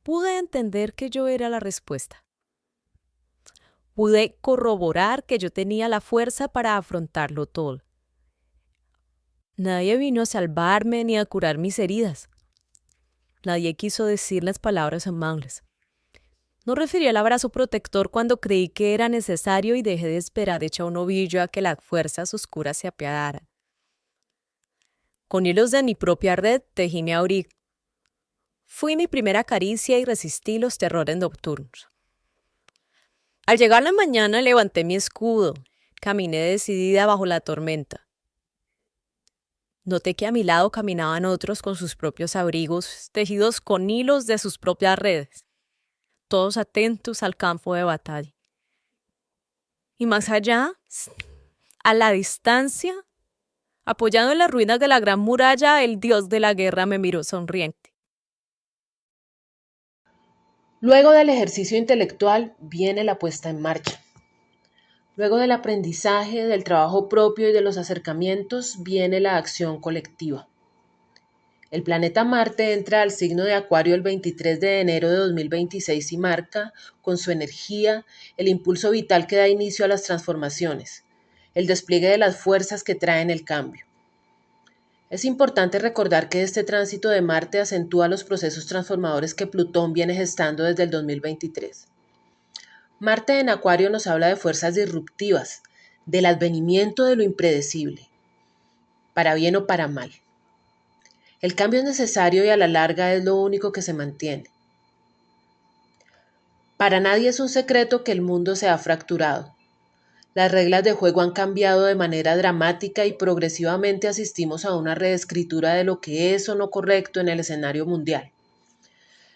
pude entender que yo era la respuesta. Pude corroborar que yo tenía la fuerza para afrontarlo todo. Nadie vino a salvarme ni a curar mis heridas. Nadie quiso decir las palabras amables. No referí al abrazo protector cuando creí que era necesario y dejé de esperar hecha un ovillo a que las fuerzas oscuras se apiadaran. Con hilos de mi propia red tejí mi abrigo. Fui mi primera caricia y resistí los terrores nocturnos. Al llegar la mañana levanté mi escudo, caminé decidida bajo la tormenta. Noté que a mi lado caminaban otros con sus propios abrigos, tejidos con hilos de sus propias redes, todos atentos al campo de batalla. Y más allá, a la distancia, apoyado en las ruinas de la gran muralla, el dios de la guerra me miró sonriente. Luego del ejercicio intelectual viene la puesta en marcha. Luego del aprendizaje, del trabajo propio y de los acercamientos viene la acción colectiva. El planeta Marte entra al signo de Acuario el 23 de enero de 2026 y marca, con su energía, el impulso vital que da inicio a las transformaciones, el despliegue de las fuerzas que traen el cambio. Es importante recordar que este tránsito de Marte acentúa los procesos transformadores que Plutón viene gestando desde el 2023. Marte en Acuario nos habla de fuerzas disruptivas, del advenimiento de lo impredecible, para bien o para mal. El cambio es necesario y a la larga es lo único que se mantiene. Para nadie es un secreto que el mundo se ha fracturado. Las reglas de juego han cambiado de manera dramática y progresivamente asistimos a una reescritura de lo que es o no correcto en el escenario mundial.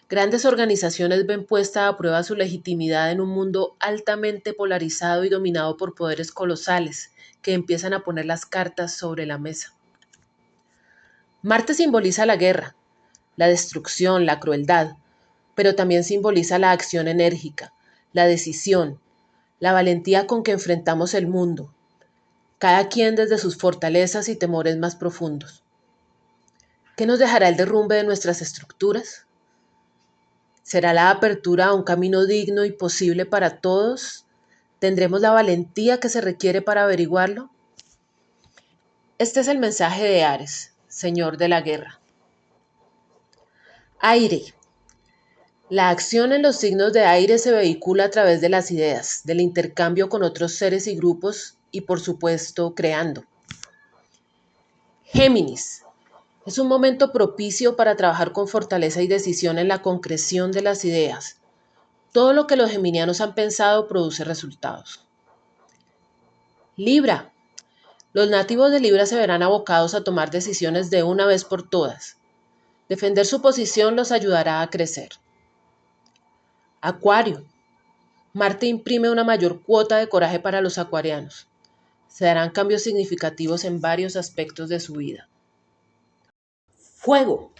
Grandes organizaciones ven puesta a prueba su legitimidad en un mundo altamente polarizado y dominado por poderes colosales que empiezan a poner las cartas sobre la mesa. Marte simboliza la guerra, la destrucción, la crueldad, pero también simboliza la acción enérgica, la decisión, la valentía con que enfrentamos el mundo, cada quien desde sus fortalezas y temores más profundos. ¿Qué nos dejará el derrumbe de nuestras estructuras? ¿Será la apertura a un camino digno y posible para todos? ¿Tendremos la valentía que se requiere para averiguarlo? Este es el mensaje de Ares, señor de la guerra. Aire. La acción en los signos de aire se vehicula a través de las ideas, del intercambio con otros seres y grupos y, por supuesto, creando. Géminis. Es un momento propicio para trabajar con fortaleza y decisión en la concreción de las ideas. Todo lo que los geminianos han pensado produce resultados. Libra. Los nativos de Libra se verán abocados a tomar decisiones de una vez por todas. Defender su posición los ayudará a crecer. Acuario. Marte imprime una mayor cuota de coraje para los acuarianos. Se darán cambios significativos en varios aspectos de su vida. Fuego.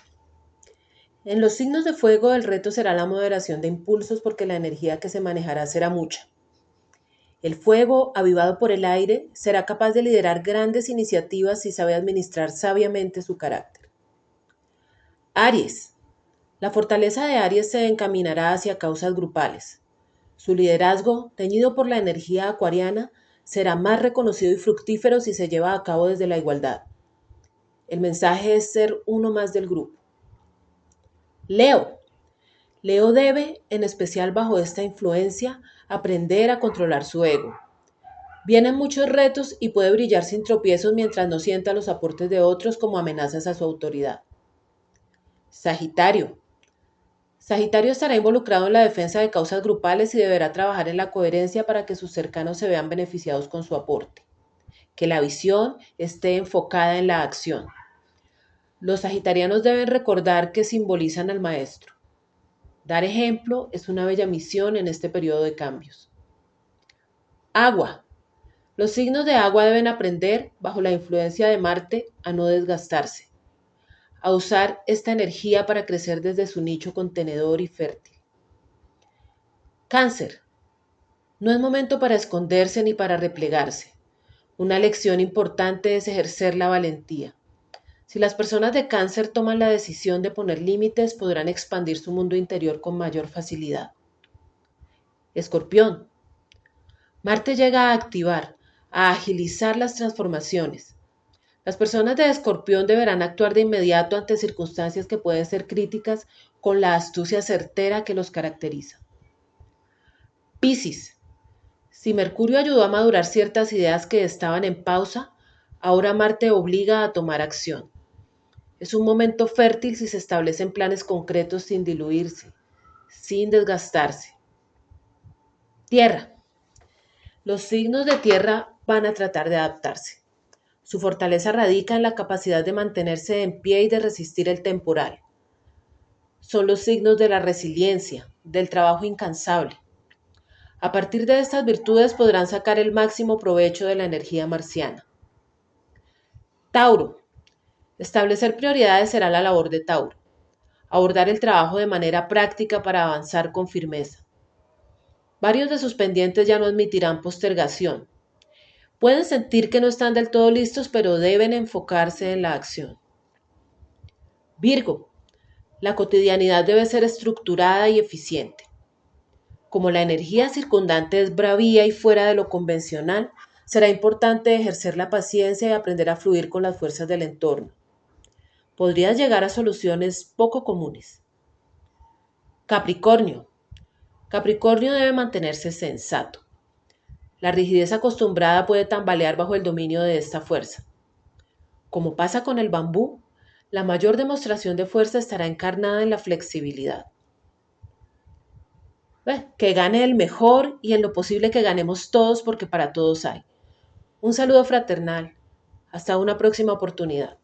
En los signos de fuego el reto será la moderación de impulsos porque la energía que se manejará será mucha. El fuego, avivado por el aire, será capaz de liderar grandes iniciativas si sabe administrar sabiamente su carácter. Aries. La fortaleza de Aries se encaminará hacia causas grupales. Su liderazgo, teñido por la energía acuariana, será más reconocido y fructífero si se lleva a cabo desde la igualdad. El mensaje es ser uno más del grupo. Leo. Leo debe, en especial bajo esta influencia, aprender a controlar su ego. Vienen muchos retos y puede brillar sin tropiezos mientras no sienta los aportes de otros como amenazas a su autoridad. Sagitario. Sagitario estará involucrado en la defensa de causas grupales y deberá trabajar en la coherencia para que sus cercanos se vean beneficiados con su aporte. Que la visión esté enfocada en la acción. Los sagitarianos deben recordar que simbolizan al maestro. Dar ejemplo es una bella misión en este periodo de cambios. Agua. Los signos de agua deben aprender, bajo la influencia de Marte, a no desgastarse, a usar esta energía para crecer desde su nicho contenedor y fértil. Cáncer. No es momento para esconderse ni para replegarse. Una lección importante es ejercer la valentía. Si las personas de Cáncer toman la decisión de poner límites, podrán expandir su mundo interior con mayor facilidad. Escorpión. Marte llega a activar, a agilizar las transformaciones. Las personas de Escorpión deberán actuar de inmediato ante circunstancias que pueden ser críticas con la astucia certera que los caracteriza. Piscis. Si Mercurio ayudó a madurar ciertas ideas que estaban en pausa, ahora Marte obliga a tomar acción. Es un momento fértil si se establecen planes concretos sin diluirse, sin desgastarse. Tierra. Los signos de tierra van a tratar de adaptarse. Su fortaleza radica en la capacidad de mantenerse en pie y de resistir el temporal. Son los signos de la resiliencia, del trabajo incansable. A partir de estas virtudes podrán sacar el máximo provecho de la energía marciana. Tauro. Establecer prioridades será la labor de Tauro. Abordar el trabajo de manera práctica para avanzar con firmeza. Varios de sus pendientes ya no admitirán postergación. Pueden sentir que no están del todo listos, pero deben enfocarse en la acción. Virgo. La cotidianidad debe ser estructurada y eficiente. Como la energía circundante es bravía y fuera de lo convencional, será importante ejercer la paciencia y aprender a fluir con las fuerzas del entorno. Podrías llegar a soluciones poco comunes. Capricornio. Capricornio debe mantenerse sensato. La rigidez acostumbrada puede tambalear bajo el dominio de esta fuerza. Como pasa con el bambú, la mayor demostración de fuerza estará encarnada en la flexibilidad. Que gane el mejor y en lo posible que ganemos todos porque para todos hay. Un saludo fraternal. Hasta una próxima oportunidad.